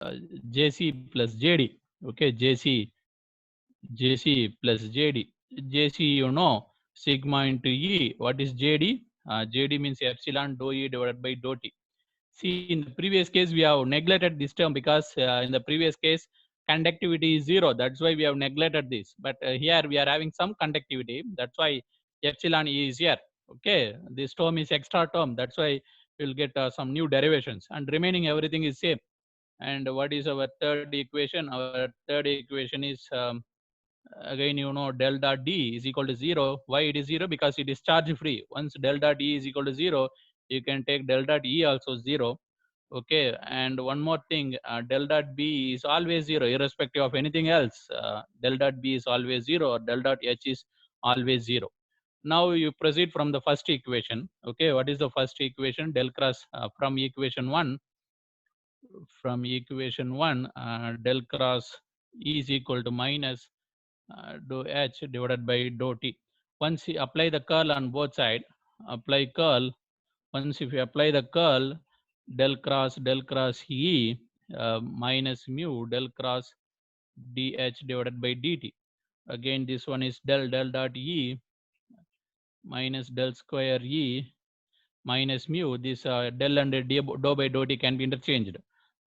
JC plus JD. Okay, JC plus JD. JC, you know, sigma into E. What is JD? JD means epsilon dou E divided by dou T. See, in the previous case, we have neglected this term because in the previous case, conductivity is 0. That's why we have neglected this. But here we are having some conductivity. That's why epsilon E is here. Okay, this term is extra term. That's why we'll get some new derivations, and remaining everything is same. And what is our third equation? Our third equation is again, you know, del dot D is equal to 0. Why it is 0? Because it is charge free. Once del dot D is equal to 0, you can take del dot E also 0. Okay, and one more thing, del dot B is always 0 irrespective of anything else. Del dot B is always 0, or del dot H is always 0. Now you proceed from the first equation. Okay, what is the first equation? Del cross from equation 1. From equation 1, del cross E is equal to minus dou H divided by dou T. Once you apply the curl on both sides, apply curl. Once if you apply the curl, del cross E minus mu del cross dH divided by dt. Again, this one is del dot E minus del square E minus mu. This del and dou by dou T can be interchanged.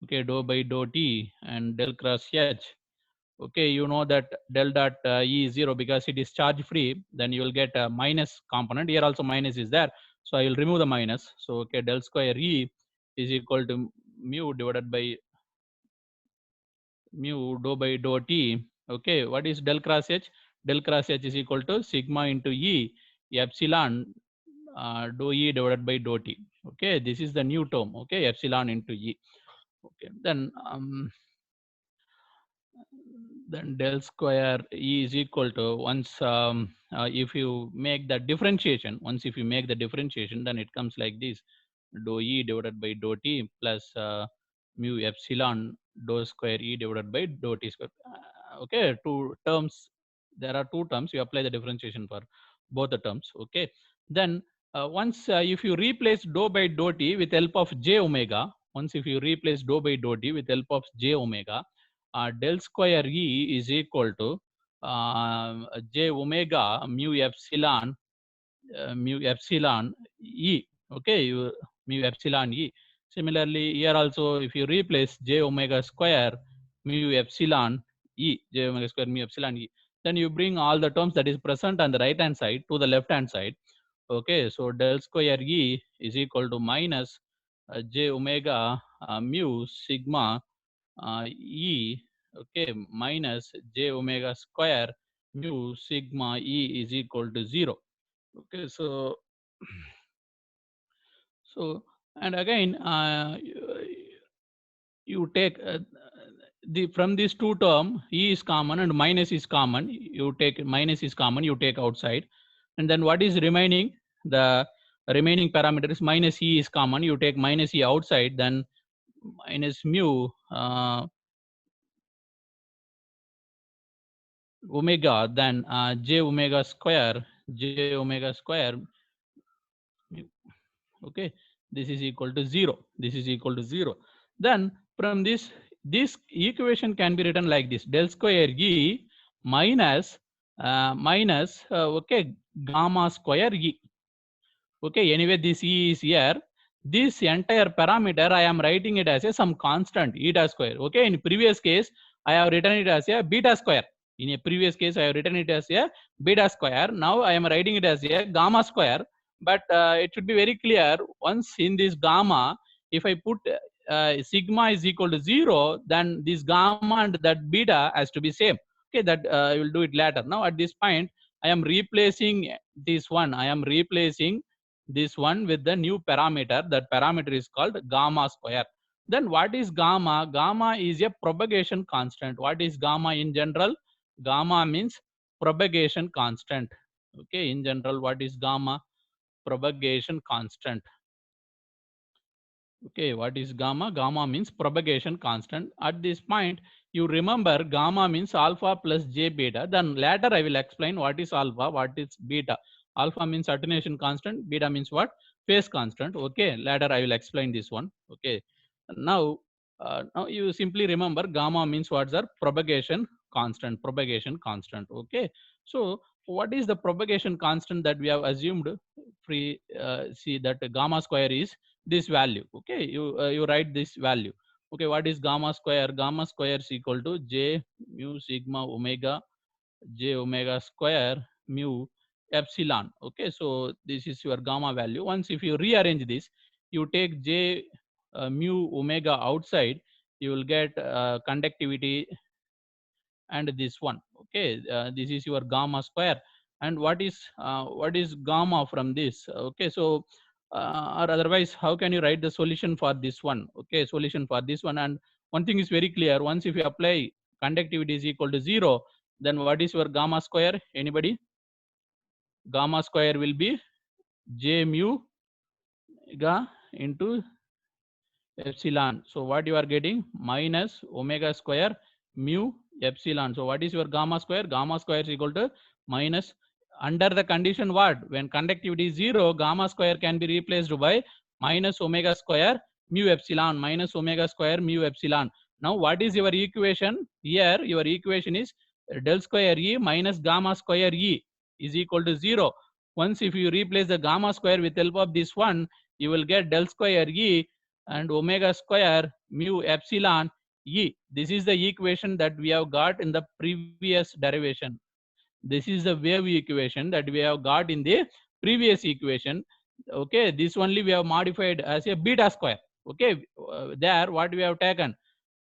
Okay, dou by dou T and del cross H. Okay, you know that del dot E is 0 because it is charge free. Then you will get a minus component. Here also minus is there. So I will remove the minus. So okay, del square E is equal to mu divided by mu dou by dou T. Okay, what is del cross H? Del cross H is equal to sigma into E epsilon dou E divided by dou T. Okay, this is the new term. Okay, epsilon into E. Okay, then del square E is equal to, once if you make the differentiation, then it comes like this: dou E divided by dou T plus mu epsilon dou square E divided by dou T square. Okay, two terms. There are two terms. You apply the differentiation for both the terms. Okay, then once if you replace dou by dou T with help of j omega, once if you replace dou by dou T with help of j omega, del square E is equal to j omega mu epsilon E. Okay, mu epsilon E. Similarly, here also, if you replace j omega square mu epsilon E, j omega square mu epsilon E, then you bring all the terms that is present on the right hand side to the left hand side. Okay, so del square E is equal to minus j omega mu sigma E, okay, minus j omega square mu sigma E is equal to 0. Okay, so and again you take the from these two term, E is common and minus is common. You take minus is common, you take outside, and then what is remaining? The remaining parameter is minus E is common. You take minus E outside, then minus mu omega, then j omega square okay, this is equal to 0. This is equal to 0. Then from this equation can be written like this: del square E minus okay, gamma square E. Okay, anyway, this E is here. This entire parameter I am writing it as a some constant eta square. Okay, in previous case I have written it as a beta square. In a previous case I have written it as a beta square. Now I am writing it as a gamma square. But it should be very clear, once in this gamma, if I put sigma is equal to 0, then this gamma and that beta has to be same. Okay, that I will do it later. Now at this point I am replacing this one. I am replacing this one with the new parameter. That parameter is called gamma square. Then what is gamma? Gamma is a propagation constant. What is gamma in general? Gamma means propagation constant. Okay, in general, what is gamma? Propagation constant. Okay, what is gamma? Gamma means propagation constant. At this point, you remember gamma means alpha plus j beta. Then later I will explain what is alpha, what is beta. Alpha means attenuation constant, beta means what? Phase constant. Okay, later I will explain this one. Okay, now Now you simply remember gamma means what's our propagation constant, okay. So what is the propagation constant that we have assumed? Free See that gamma square is this value, okay. You write this value, okay. What is gamma square? Gamma square is equal to j mu sigma omega j omega square mu epsilon, okay. So this is your gamma value. Once if you rearrange this, you take j mu omega outside, you will get conductivity and this one, okay. This is your gamma square. And what is gamma from this, okay. So or otherwise, how can you write the solution for this one, okay. Solution for this one. And one thing is very clear: once if you apply conductivity is equal to 0, then what is your gamma square? Anybody? Gamma square will be j mu ga into epsilon. So what you are getting? Minus omega square mu epsilon. So what is your gamma square? Gamma square is equal to minus, under the condition what? When conductivity is 0, gamma square can be replaced by minus omega square mu epsilon, minus omega square mu epsilon. Now what is your equation? Here your equation is del square E minus gamma square E is equal to 0. Once if you replace the gamma square with help of this one, you will get del square E and omega square mu epsilon E. This is the equation that we have got in the previous derivation. This is the wave equation that we have got in the previous equation, okay. This only we have modified as a beta square, okay. There what we have taken,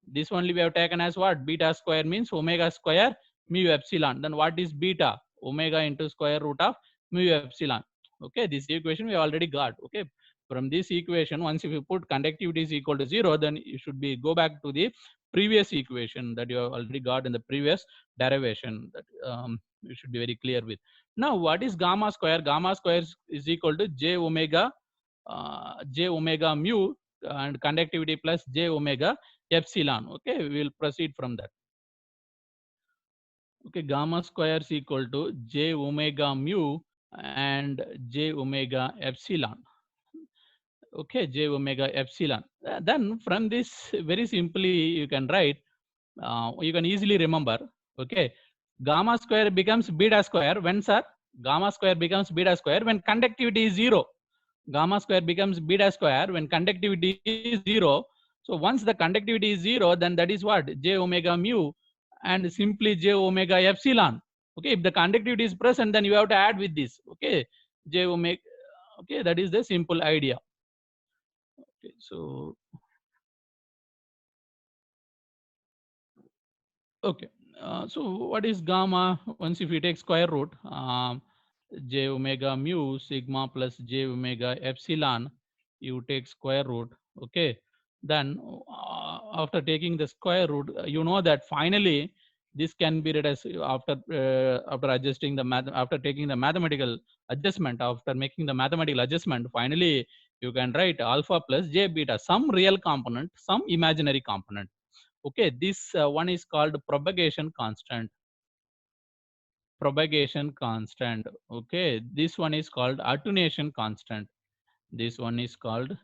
this only we have taken as what? Beta square means omega square mu epsilon. Then what is beta? Omega into square root of mu epsilon, okay. This equation we already got, okay. From this equation, once if you put conductivity is equal to 0, then you should be go back to the previous equation that you have already got in the previous derivation, that you should be very clear with. Now what is gamma square? Gamma square is equal to j omega mu and conductivity plus j omega epsilon, okay. We will proceed from that, okay. Gamma square is equal to j omega mu and j omega epsilon, okay. J omega epsilon. Then from this, very simply you can write, you can easily remember, okay. Gamma square becomes beta square when, sir? Gamma square becomes beta square when conductivity is 0. Gamma square becomes beta square when conductivity is 0. So once the conductivity is 0, then that is what? J omega mu and simply j omega epsilon, okay. If the conductivity is present, then you have to add with this, okay. J omega, okay. That is the simple idea, okay. So okay. So what is gamma? Once if we take square root, j omega mu sigma plus j omega epsilon, you take square root, okay. Then after taking the square root, you know that finally this can be read as, after adjusting the math, after taking the mathematical adjustment, after making the mathematical adjustment, finally you can write alpha plus j beta, some real component, some imaginary component, okay. This one is called propagation constant, okay. This one is called attenuation constant, this one is called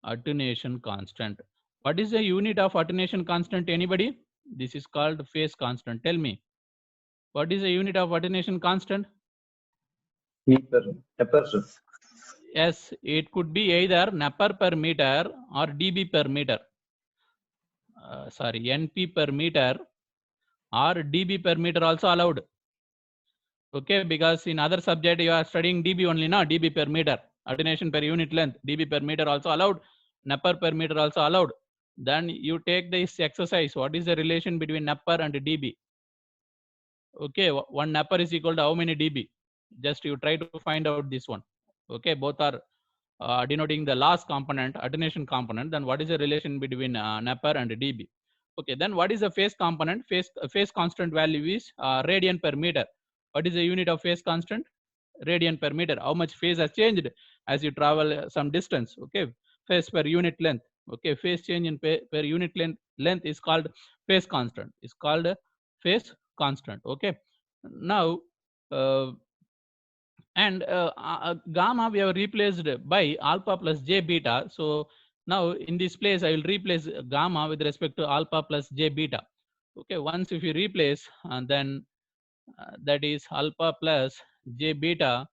attenuation constant. What is the unit of attenuation constant? Anybody? This is called phase constant. Tell me, what is the unit of attenuation constant? Nepper. Yes, it could be either Nepper per meter or dB per meter, sorry, NP per meter or dB per meter also allowed, okay. Because in other subject you are studying dB only, na, dB per meter, attenuation per unit length, dB per meter also allowed, Nepper per meter also allowed. Then you take this exercise, what is the relation between Nepper and dB, okay. One Nepper is equal to how many dB? Just you try to find out this one, okay. Both are denoting the last component, attenuation component. Then what is the relation between Nepper and dB? Okay. Then what is the phase component? Phase constant value is radian per meter. What is the unit of phase constant? Radian per meter. How much phase has changed as you travel some distance, okay. Phase per unit length, okay. Phase change in per unit length is called phase constant, is called phase constant, okay. Now and gamma we have replaced by alpha plus j beta. So Now in this place, I will replace gamma with respect to alpha plus j beta. Okay, once if you replace, then that is alpha plus j beta,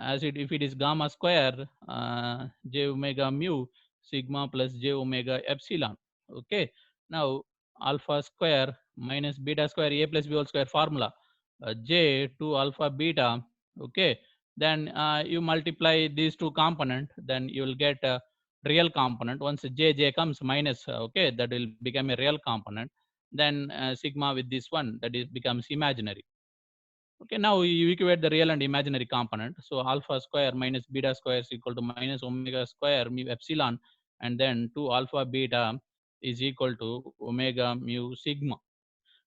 as it if it is gamma square, j omega mu sigma plus j omega epsilon. Okay, now alpha square minus beta square a plus b whole square formula, j 2 alpha beta. Okay, then you multiply these two component, then you will get a real component. Once j comes minus, okay, that will become a real component. Then sigma with this one, that is becomes imaginary. Okay, now you equate the real and imaginary component. So alpha square minus beta square is equal to minus omega square mu epsilon, and then 2 alpha beta is equal to omega mu sigma.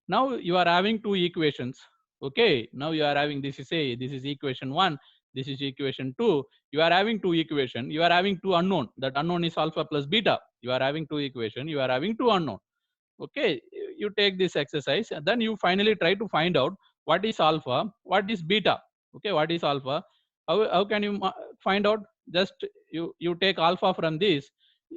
Now you are having two equations. Okay, now you are having, this is this is equation 1, this is equation 2. You are having two equation, you are having two unknown. That unknown is alpha plus beta. You are having two equation, you are having two unknown. Okay, you take this exercise and then you finally try to find out what is alpha, what is beta. Okay, what is alpha, how can you find out? Just you take alpha from this,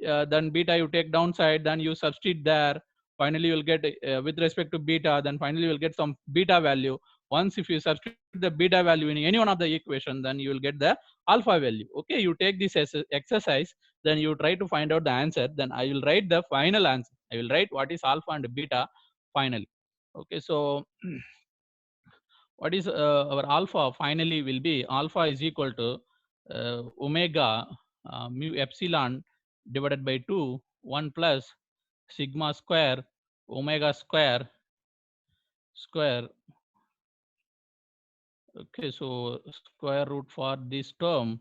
then beta you take downside, then you substitute there. Finally you will get with respect to beta, then finally you will get some beta value. Once if you substitute the beta value in any one of the equation, then you will get the alpha value. Okay, you take this exercise, then you try to find out the answer. Then I will write the final answer. I will write what is alpha and beta finally. Okay, so what is our alpha finally will be, alpha is equal to omega mu epsilon divided by 2 1 plus sigma square omega square. Okay, so square root for this term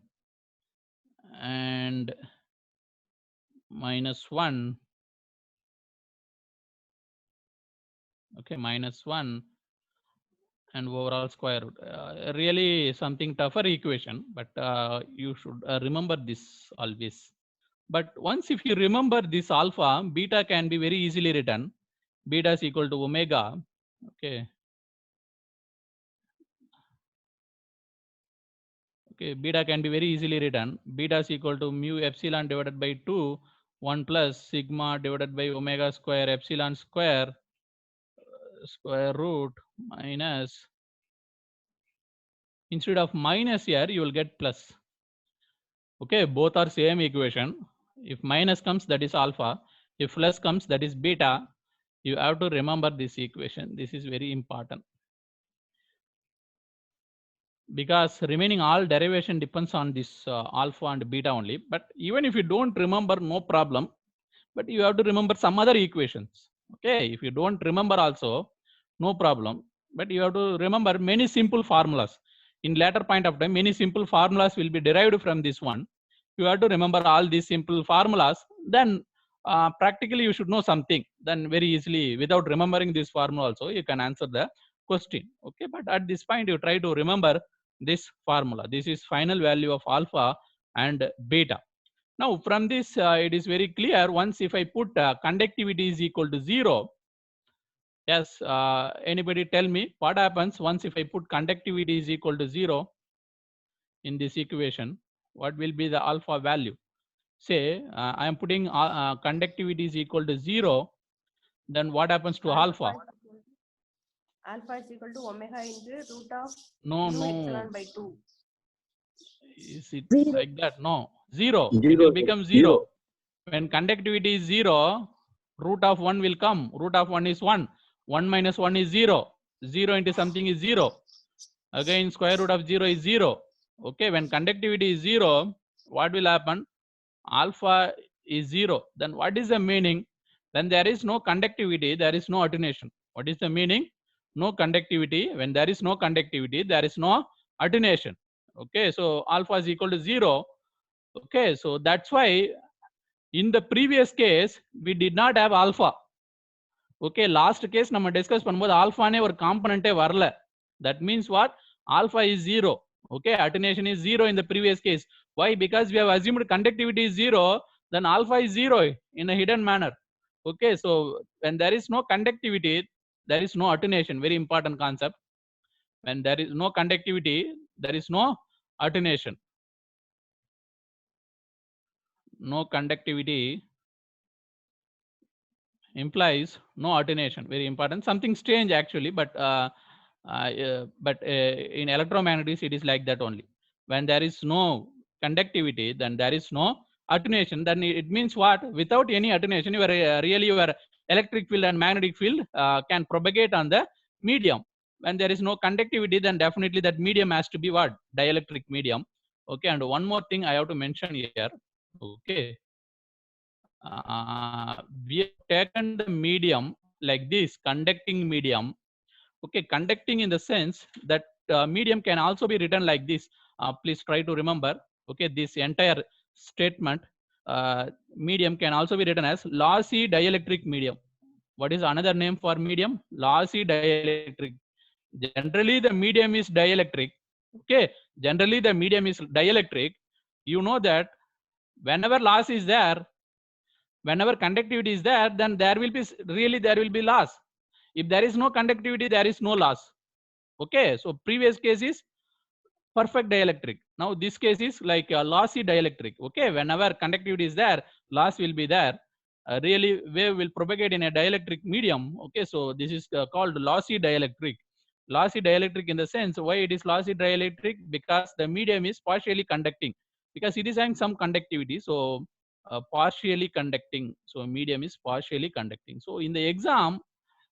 and minus 1. Okay, minus 1 and overall square root. Really something tougher equation, but you should remember this always. But once if you remember this alpha, beta can be very easily written. Beta is equal to omega. Okay. Okay, beta can be very easily written. Beta is equal to mu epsilon divided by 2, 1 plus sigma divided by omega square epsilon square square root minus, instead of minus here you will get plus. Okay, both are same equation. If minus comes, that is alpha. If plus comes, that is beta. You have to remember this equation. This is very important, because remaining all derivation depends on this alpha and beta only. But even if you don't remember, no problem, but you have to remember some other equations. Okay, if you don't remember also, no problem, but you have to remember many simple formulas. In later point of time, many simple formulas will be derived from this one. You have to remember all these simple formulas, then practically you should know something. Then very easily, without remembering this formula also, you can answer the question. Okay, but at this point you try to remember this formula. This is final value of alpha and beta. Now from this it is very clear, once if I put conductivity is equal to 0. Yes, anybody tell me what happens once if I put conductivity is equal to 0 in this equation? What will be the alpha value? Say I am putting conductivity is equal to 0, then what happens to alpha? Alpha is equal to omega into root of No, mu no. epsilon by 2. Is it 0. like that? No, 0. It 0. will become 0. When conductivity is 0, root of 1 will come. Root of 1 is 1. 1 minus 1 is 0. 0 into something is 0. Again, square root of 0 is 0. Okay, when conductivity is 0, what will happen? Alpha is 0. Then what is the meaning? Then there is no conductivity, there is no attenuation. What is the meaning? No conductivity. When there is no conductivity, there is no attenuation. Okay, so alpha is equal to 0. Okay, so that's why in the previous case we did not have alpha. Okay, last case நம்ம discuss பண்ணும்போது ஆல்பானே ஒரு காம்பனன்ட்டே வரல. That means what? Alpha is 0. Okay, attenuation is 0 in the previous case. Why? Because we have assumed conductivity is 0, then alpha is 0 in a hidden manner. Okay, so when there is no conductivity, there is no attenuation. Very important concept. When there is no conductivity, there is no attenuation. no conductivity implies no attenuation. Very important. Something strange actually, but in electromagnetics it is like that only. When there is no conductivity, then there is no attenuation. Then it means what? Without any attenuation, really your electric field and magnetic field can propagate on the medium. When there is no conductivity, then definitely that medium has to be what? Dielectric medium. Okay, and one more thing I have to mention here. Okay, we have taken the medium like this, conducting medium. Okay, conducting in the sense that medium can also be written like this. Please try to remember. Okay, this entire statement, medium can also be written as lossy dielectric medium. What is another name for medium? Lossy dielectric. Generally the medium is dielectric. Okay, generally the medium is dielectric. You know that whenever loss is there, whenever conductivity is there, then there will be there will be loss. If there is no conductivity, there is no loss. Okay, so previous case is perfect dielectric. Now this case is like a lossy dielectric. Okay, whenever conductivity is there, loss will be there. Really wave will propagate in a dielectric medium. Okay, so this is called lossy dielectric. Lossy dielectric in the sense, why it is lossy dielectric? Because the medium is partially conducting, because it is having some conductivity. So partially conducting, so medium is partially conducting. So in the exam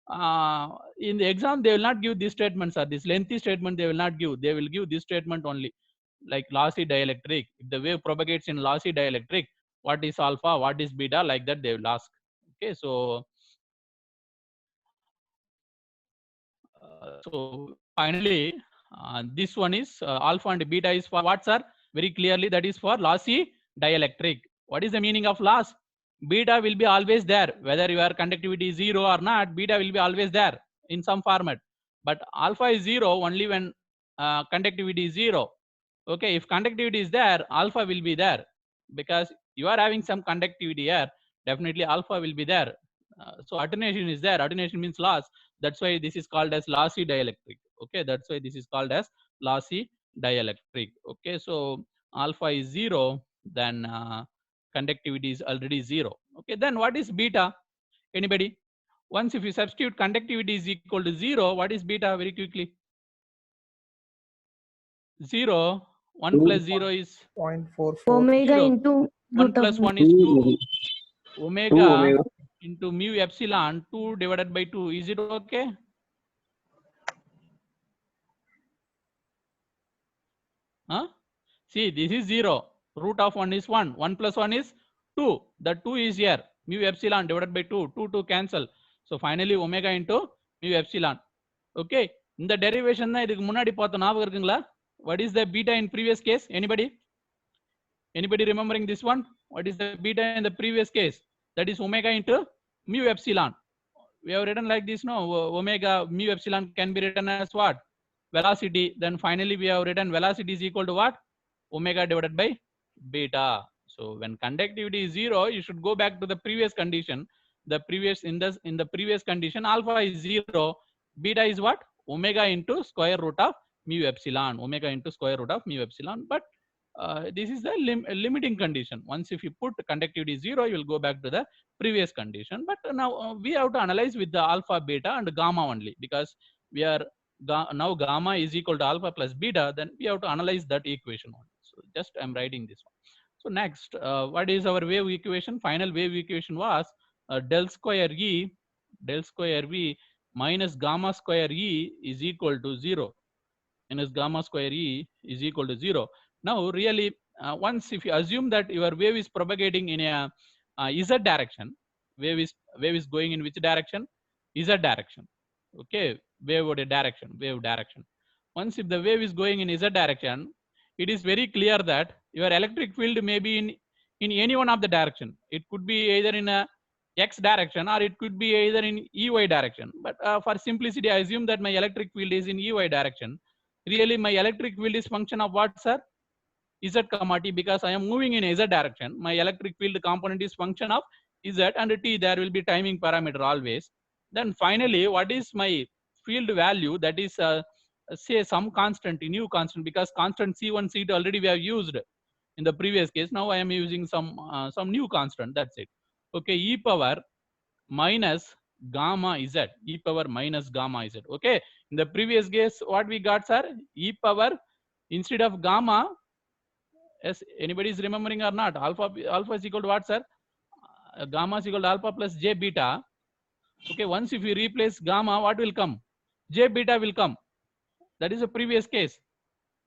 they will not give these statements or this lengthy statement. They will not give. They will give this statement only, like lossy dielectric. If the wave propagates in lossy dielectric, what is alpha, what is beta, like that they will ask. Okay, so finally, this one is alpha and beta is for what, sir? Very clearly, that is for lossy dielectric. What is the meaning of loss? Beta will be always there, whether your conductivity is 0 or not. Beta will be always there in some format. But alpha is 0 only when conductivity is 0. Okay, if conductivity is there, alpha will be there, because you are having some conductivity here. Definitely, alpha will be there. So attenuation is there. Attenuation means loss. That's why this is called as lossy dielectric. Okay, that's why this is called as lossy dielectric. Okay, so alpha is 0, then conductivity is already 0. Okay, then what is beta? Anybody? Once if you substitute conductivity is equal to 0, what is beta? Very quickly. 0. 1 plus 0 is 0.44. Omega 0. into 1 root of plus 1 2 is 2. maybe. 2 Omega omega. into mu epsilon 2 divided by 2. Is it okay? Huh? See, this is 0. Root of 1 is 1. 1 plus 1 is 2. The 2 is here. Mu epsilon divided by 2. 2 cancel. So finally omega into mu epsilon. Okay. In the derivation, what is the beta in previous case? Anybody? Anybody remembering this one? What is the beta in the previous case? That is omega into mu epsilon. We have written like this, no? Omega mu epsilon can be written as what? Velocity. Then finally we have written velocity is equal to what? Omega divided by beta. So when conductivity is 0, you should go back to the previous condition. The previous in the previous condition, alpha is 0, beta is what? Omega into square root of mu epsilon. Omega into square root of mu epsilon. But this is the limiting condition. Once if you put conductivity 0, you will go back to the previous condition. But now we have to analyze with the alpha, beta, and gamma only, because we are now gamma is equal to alpha plus beta. Then we have to analyze that equation only. So just I'm writing this one. So next, what is our wave equation? Final wave equation was del square V minus gamma square E is equal to 0. Minus gamma square E is equal to 0. Now really, once if you assume that your wave is propagating in a z direction, wave is going in which direction? Z direction. Okay, wave direction. Once if the wave is going in z direction, it is very clear that your electric field may be in any one of the direction. It could be either in a x direction or it could be either in ey direction. But for simplicity, I assume that my electric field is in ey direction. Really, my electric field is function of what, sir? Z comma t, because I am moving in z direction. My electric field component is function of z and t. There will be timing parameter always. Then finally, what is my field value? That is say some constant, new constant, because constant C1, C2 already we have used. in the previous case. Now I am using some new constant, that's it. Okay, e power minus gamma z, e power minus gamma z. Okay, in the previous case what we got, sir? E power instead of gamma, yes, anybody is remembering or not? Alpha is equal to what, sir? Gamma is equal to alpha plus j beta. Okay, once if you replace gamma, what will come? J beta will come. That is a previous case.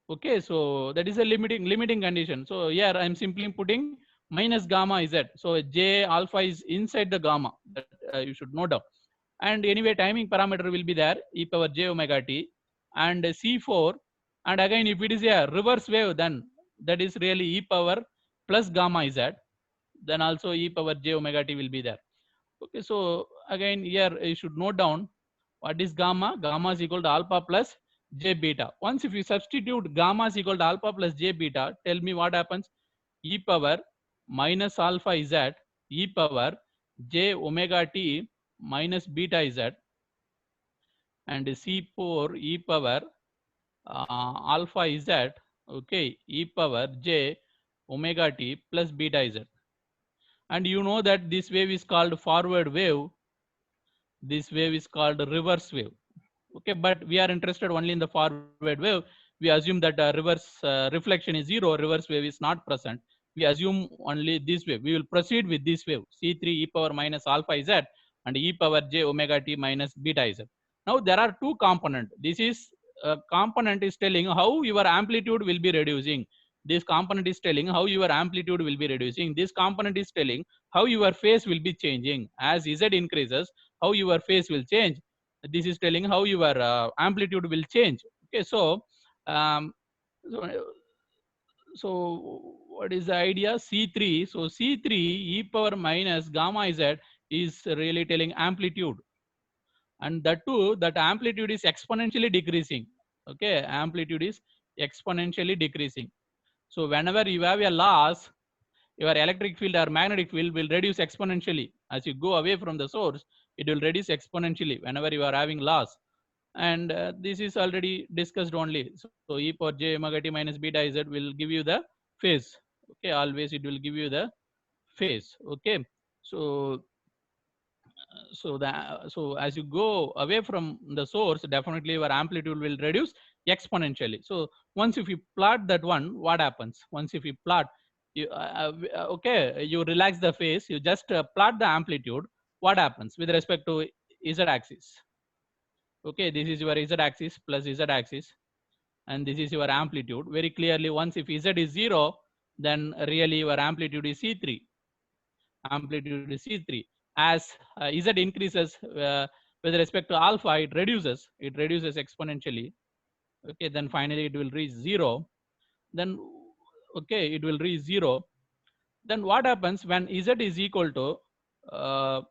Okay, so that is a limiting condition. So here I am simply putting minus gamma z. So j alpha is inside the gamma, that you should note down. And anyway, timing parameter will be there, e power j omega t, and c4. And again, if it is a reverse wave, then that is really e power plus gamma z. Then also e power j omega t will be there. Okay, so again here you should note down what is gamma. Gamma is equal to alpha plus j beta. Once if you substitute gamma is equal to alpha plus j beta, tell me what happens? E power minus alpha z e power j omega t minus beta z, and c4 e power alpha z, okay, e power j omega t plus beta z. And you know that this wave is called forward wave, this wave is called reverse wave. Okay, but we are interested only in the forward wave. We assume that reverse reflection is zero, reverse wave is not present. We assume only this wave. We will proceed with this wave, c3 e power minus alpha z and e power j omega t minus beta z. Now there are two components. This is component is telling how your amplitude will be reducing. This component is telling how your amplitude will be reducing. This component is telling how your phase will be changing. As z increases, how your phase will change. This is telling how your amplitude will change. Okay, so um, so, so what is the idea? C3. So C3 e power minus gamma z is really telling amplitude, and that too, that amplitude is exponentially decreasing. Okay, amplitude is exponentially decreasing. So whenever you have a loss, your electric field or magnetic field will reduce exponentially. As you go away from the source, it will reduce exponentially whenever you are having loss. And this is already discussed only. So e power j omega t minus beta z will give you the phase. Okay, always it will give you the phase. Okay, so so as you go away from the source, definitely your amplitude will reduce exponentially. So once if you plot that one, what happens? Once if you plot, you okay, you relax the phase, you just plot the amplitude. What happens with respect to z axis? Okay, this is your z axis plus z axis, and this is your amplitude. Very clearly, once if z is 0, then really your amplitude is c3. Amplitude is c3. As z increases with respect to alpha, it reduces exponentially. Okay, then finally it will reach 0. Then okay, it will reach 0. Then what happens when z is equal to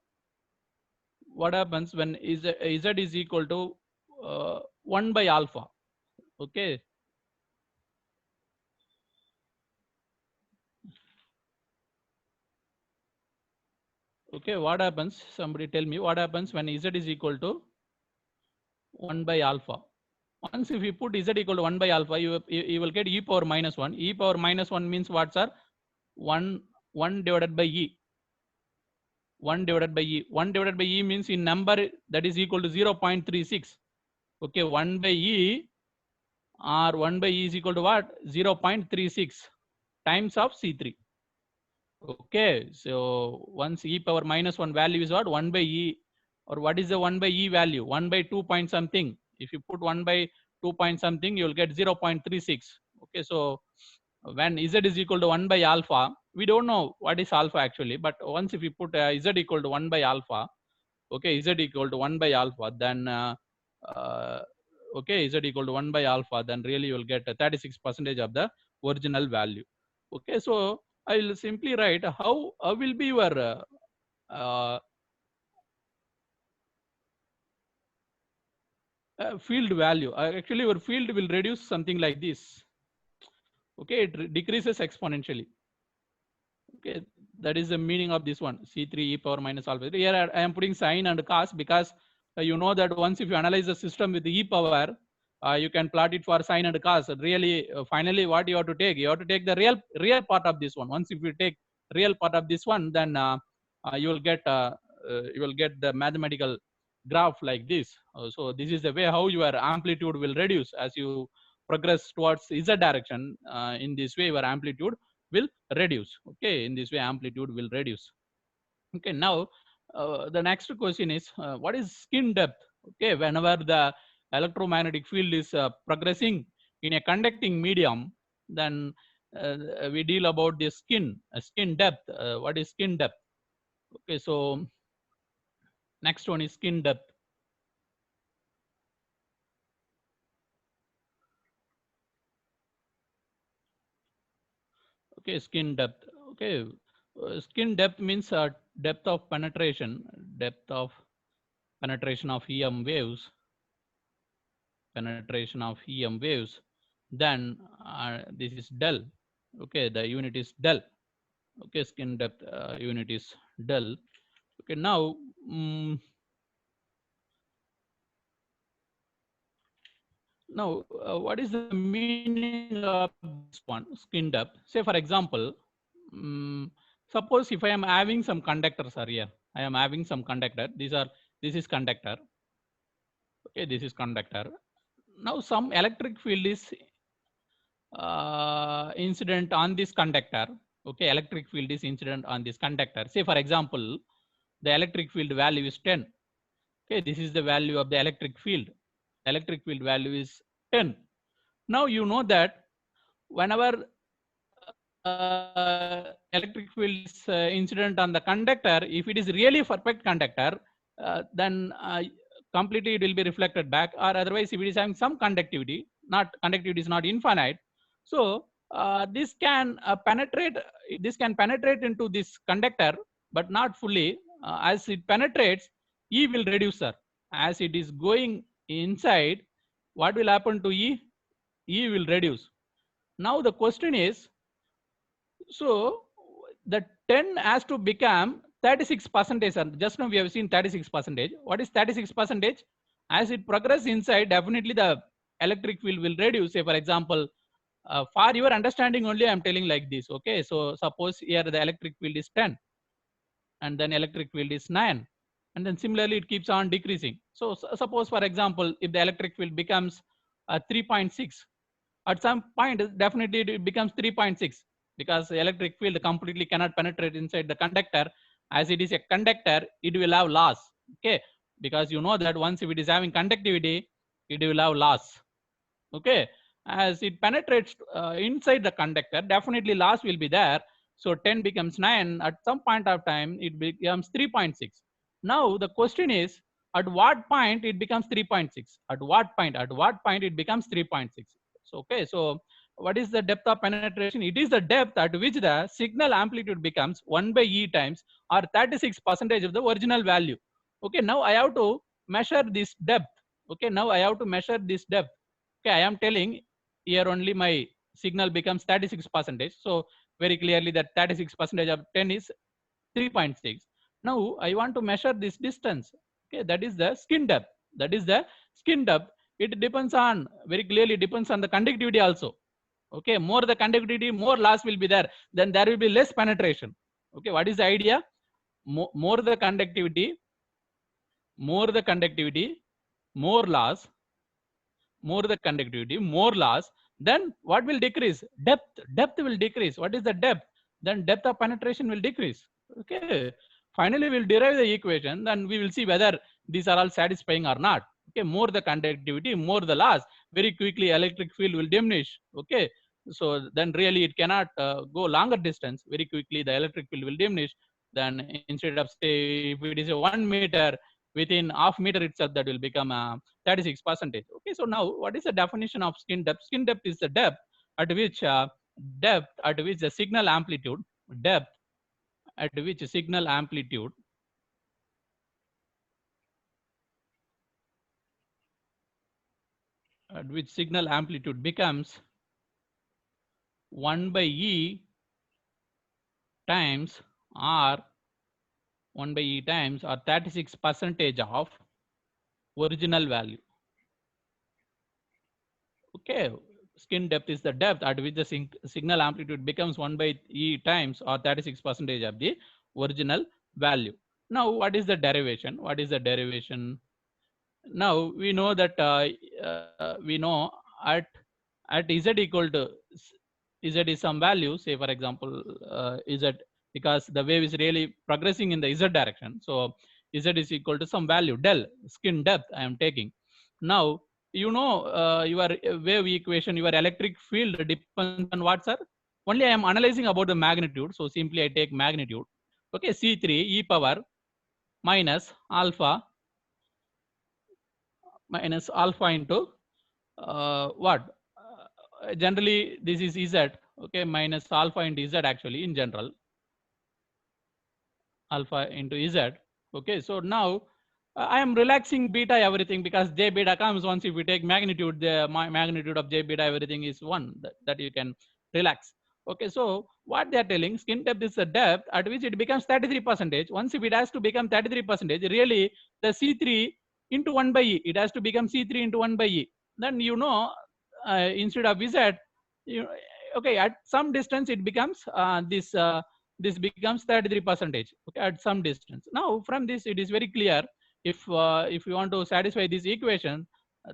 what happens when z is equal to 1 by alpha? Okay, okay, what happens? Somebody tell me what happens when z is equal to 1 by alpha. Once if you put z equal to 1 by alpha, you will get e power minus 1. E power minus 1 means what, sir? 1 divided by e. 1 divided by e. 1 divided by e means in number that is equal to 0.36. Okay, 1 by e or 1 by e is equal to what? 0.36 times of c3. Okay, so once e power minus 1 value is what? 1 by e, or what is the 1 by e value? 1 by 2 point something. If you put 1 by 2 point something, you will get 0.36. Okay, so when z is equal to 1 by alpha, we don't know what is alpha actually, but once if you put z equal to 1 by alpha, okay, z equal to 1 by alpha, then okay, z equal to 1 by alpha, then really you will get 36% of the original value. Okay, so I will simply write how will be your field value. Actually, your field will reduce something like this. Okay, it decreases exponentially. Okay, that is the meaning of this one, c3 e power minus alpha. Here I am putting sine and cos because you know that once if you analyze the system with the e power you can plot it for sine and cos. Really, finally, what you have to take? You have to take the real part of this one. Once if you take real part of this one, then you will get the mathematical graph like this. So this is the way how your amplitude will reduce as you progress towards z direction. In this way, your amplitude will reduce. Okay, in this way, amplitude will reduce. Okay, now the next question is what is skin depth? Okay, whenever the electromagnetic field is progressing in a conducting medium, then we deal about the skin depth. What is skin depth? Okay, so next one is skin depth. Okay, skin depth. Okay, skin depth means depth of penetration of EM waves, then this is del. Okay, the unit is del. Okay, skin depth unit is del. Okay, now what is the meaning of this one, skin depth? Say for example, suppose if I am having some conductors are here, I am having some conductor. This is conductor. Okay, this is conductor. Now some electric field is incident on this conductor. Okay, electric field is incident on this conductor. Say for example, the electric field value is 10. Okay, this is the value of the electric field. Electric field value is 10. Now you know that whenever electric field is incident on the conductor, if it is really perfect conductor, then completely it will be reflected back, or otherwise if it is having some conductivity, conductivity is not infinite, so this can penetrate into this conductor, but not fully. As it penetrates, E will reduce, sir. As it is going inside, what will happen to E? E will reduce. Now the question is, so the 10 has to become 36%. Just now we have seen 36%. What is 36%? As it progresses inside, definitely the electric field will reduce. Say for example, for your understanding only, I am telling like this. Okay, so suppose here the electric field is 10, and then electric field is 9, and then similarly it keeps on decreasing. So suppose for example, if the electric field becomes 3.6, at some point definitely it becomes 3.6, because the electric field completely cannot penetrate inside the conductor. As it is a conductor, it will have loss. Okay, because you know that once if it is having conductivity, it will have loss. Okay, as it penetrates inside the conductor, definitely loss will be there. So 10 becomes 9. At some point of time, it becomes 3.6. Now the question is, at what point it becomes 3.6? At what point it becomes 3.6? So okay, so what is the depth of penetration? It is the depth at which the signal amplitude becomes 1 by E times, or 36% of the original value. Okay, now I have to measure this depth. Okay, now I have to measure this depth. Okay, I am telling here only my signal becomes 36%. So very clearly that 36% of 10 is 3.6. Now I want to measure this distance. Okay, that is the skin depth. It depends on, very clearly depends on the conductivity also. Okay, more the conductivity, more loss will be there. Then there will be less penetration. Okay, what is the idea? More the conductivity, more loss, more the conductivity, more loss. Then what will decrease? Depth will decrease. What is the depth? Then depth of penetration will decrease. Okay, finally we'll derive the equation, then we will see whether these are all satisfying or not. Okay, more the conductivity, more the loss, very quickly electric field will diminish. Okay, so then really it cannot go longer distance. Very quickly the electric field will diminish. Then instead of, say, if it is a 1 meter, within half meter itself that will become 36%. Okay, so now what is the definition of skin depth? Skin depth is the depth at which the signal amplitude, depth at which signal amplitude becomes 1 by E times, or 36% of original value. Okay, skin depth is the depth at which the signal amplitude becomes 1 by E times or 36% of the original value. Now, what is the derivation? What is the derivation? Now we know that we know at z equal to z is some value, say for example z, because the wave is really progressing in the z direction, so z is equal to some value del skin depth I am taking. Now you know your wave equation, your electric field depends on what, sir? Only I am analyzing about the magnitude, so simply I take magnitude. Okay, c3 e power minus alpha into what generally this is z, okay, minus alpha into z actually in general, alpha into z. Okay, so now I am relaxing beta everything because j beta comes once. If we take magnitude, the magnitude of j beta everything is 1, that you can relax. Okay, so what they are telling, skin depth is the depth at which it becomes 33%. Once if it has to become 33%, really the c3 into 1 by e, it has to become c3 into 1 by e. Then you know instead of z, you, okay, at some distance it becomes this becomes 33%, okay, at some distance. Now from this it is very clear, if you want to satisfy this equation,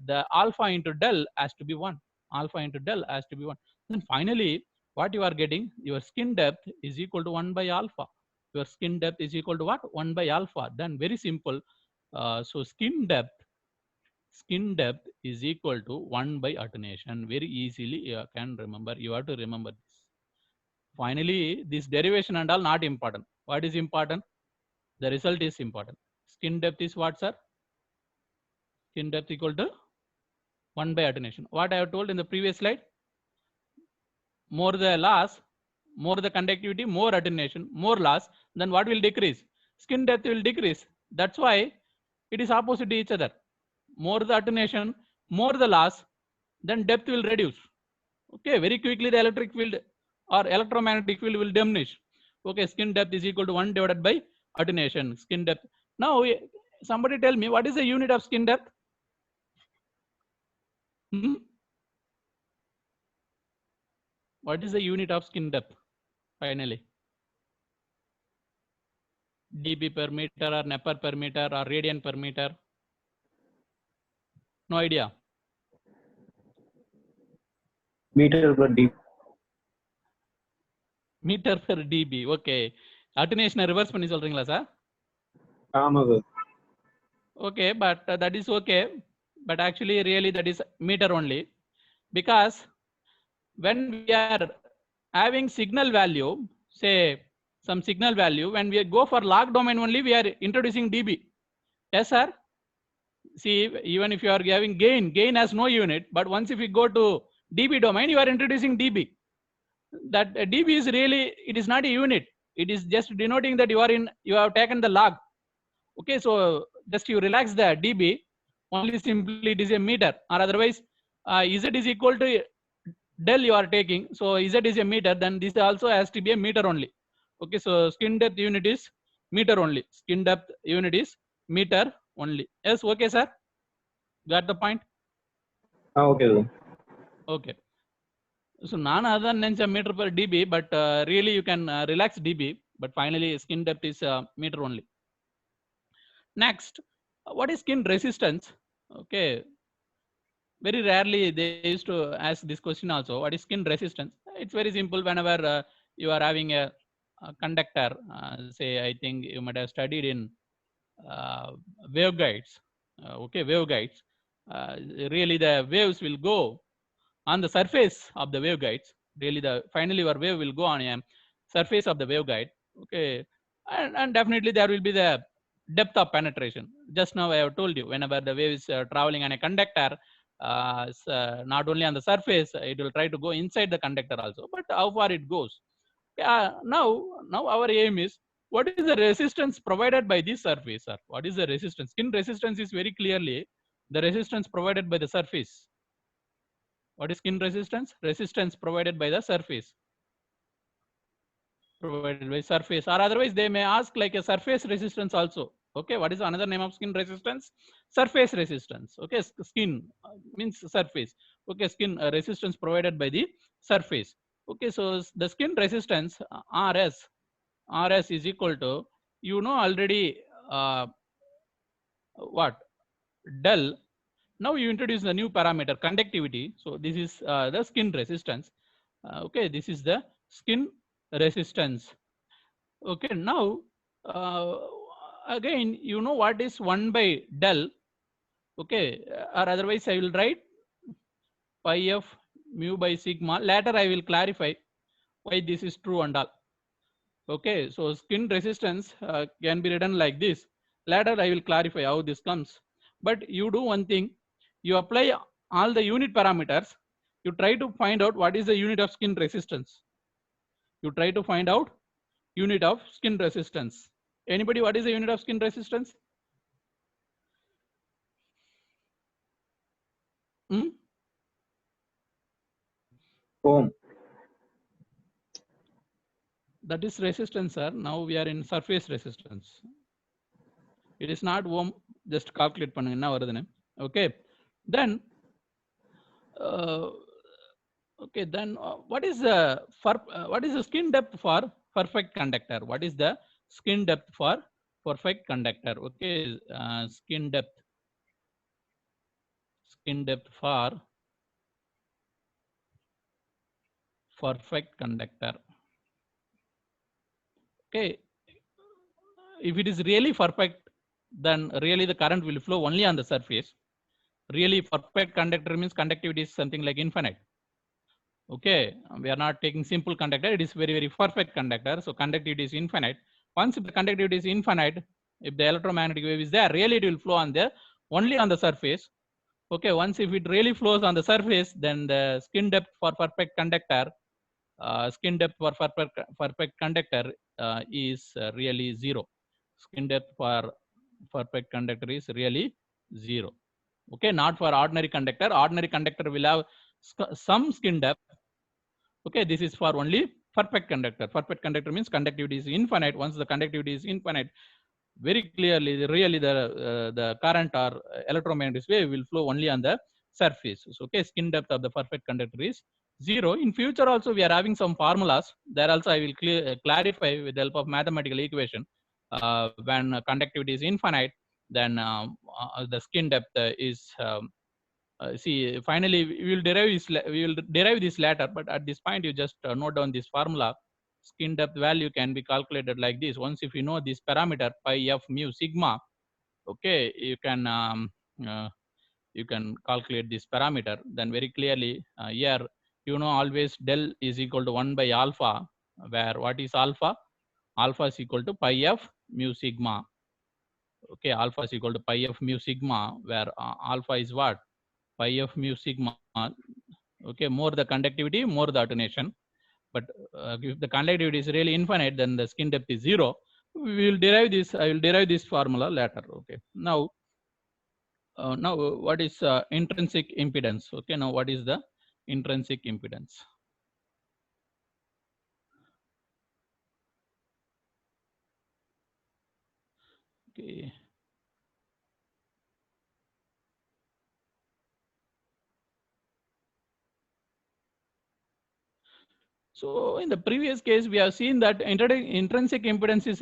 the alpha into del has to be 1, alpha into del has to be 1. Then finally what you are getting, your skin depth is equal to 1 by alpha. Your skin depth is equal to what? 1 by alpha. Then very simple. So skin depth is equal to 1 by attenuation. Very easily you can remember. You have to remember this. Finally, this derivation and all not important. What is important? The result is important. Skin depth is what, sir? Skin depth equal to 1 by attenuation. What I have told in the previous slide? More the loss, more the conductivity, more attenuation, more loss, then what will decrease? Skin depth will decrease. That's why it is opposite to each other. More the attenuation, more the loss, then depth will reduce. Okay, very quickly the electric field or electromagnetic field will diminish. Okay, skin depth is equal to 1 divided by attenuation, skin depth. Now somebody tell me what is the unit of skin depth? Hmm? What is the unit of skin depth finally? dB per meter or Nepper per meter or radian per meter? No idea. Meter per dB. Meter per dB. Okay, attenuation reverse பண்ணி சொல்றீங்களா sir? ஆமா sir. Okay, but that is okay, but actually really that is meter only, because when we are having signal value, say some signal value, when we go for log domain only we are introducing dB. Yes sir? See, even if you are having gain has no unit, but once if you go to dB domain you are introducing dB. That dB is really, it is not a unit, it is just denoting that you have taken the log. Okay, so just you relax the dB, only simply it is a meter, or otherwise z is equal to del you are taking, so z is a meter, then this also has to be a meter only. Okay, so skin depth unit is meter only, skin depth unit is meter only. Yes, okay sir, got the point? Okay sir. Okay, so none other than meter per dB, but really you can relax dB, but finally skin depth is meter only. Next, what is skin resistance? Okay, very rarely they used to ask this question also. What is skin resistance? It's very simple. Whenever you are having a conductor, say I think you might have studied in waveguides. Okay, waveguides. Really the waves will go on the surface of the waveguides. Really finally your wave will go on a surface of the waveguide. Okay, and definitely there will be the depth of penetration. Just now I have told you, whenever the wave is traveling on a conductor, not only on the surface, it will try to go inside the conductor also, but how far it goes. Now our aim is, what is the resistance provided by this surface, sir? What is the resistance? Skin resistance is very clearly the resistance provided by the surface. What is skin resistance? Resistance provided by the surface. Provided by surface, or otherwise they may ask like a surface resistance also. Okay, what is another name of skin resistance? Surface resistance. Okay, skin means surface. Okay, skin resistance provided by the surface. Okay, so the skin resistance RS is equal to, you know already, what, del. Now you introduce the new parameter conductivity. So this is the skin resistance. Okay, this is the skin resistance. Okay, now uh, again, you know what is 1 by del. Okay, or otherwise I will write pi f mu by sigma. Later I will clarify why this is true and all. Okay, so skin resistance can be written like this. Later I will clarify how this comes. But you do one thing, you apply all the unit parameters, you try to find out what is the unit of skin resistance. You try to find out unit of skin resistance. Anybody, what is the unit of skin resistance? Hmm? Ohm. That is resistance, sir. Now we are in surface resistance. It is not ohm. Just calculate பண்ணுங்க என்ன வருதுன்னு. Okay, then okay, then what is the skin depth for perfect conductor? What is the skin depth for perfect conductor? Okay, skin depth for perfect conductor. Okay, if it is really perfect, then really the current will flow only on the surface. Really perfect conductor means conductivity is something like infinite. Okay, we are not taking simple conductor, it is very perfect conductor, so conductivity is infinite. Once the conductivity is infinite, if the electromagnetic wave is there, really it will flow on the only on the surface. Okay, once if it really flows on the surface, then the skin depth for perfect conductor is really zero. Skin depth for perfect conductor is really zero. Okay, not for ordinary conductor. Ordinary conductor will have some skin depth. Okay, this is for only perfect conductor. Perfect conductor means conductivity is infinite. Once the conductivity is infinite, very clearly, really the current or electromagnetic wave will flow only on the surface. So, okay, skin depth of the perfect conductor is zero. In future also we are having some formulas. There also I will clarify with the help of mathematical equation. When conductivity is infinite, then the skin depth is see, finally we will derive this later, but at this point you just note down this formula. Skin depth value can be calculated like this. Once if you know this parameter pi f mu sigma, okay, uh, you can calculate this parameter. Then very clearly here, you know, always del is equal to 1 by alpha, where what is alpha? Alpha is equal to pi f mu sigma. Okay, alpha is equal to pi f mu sigma, where alpha is what? Pi f mu sigma. Okay, more the conductivity, more the attenuation. But if the conductivity is really infinite, then the skin depth is zero. We will derive this. I will derive this formula later. Okay, now what is intrinsic impedance? Okay, now what is the intrinsic impedance? Okay, so in the previous case we have seen that intrinsic impedance is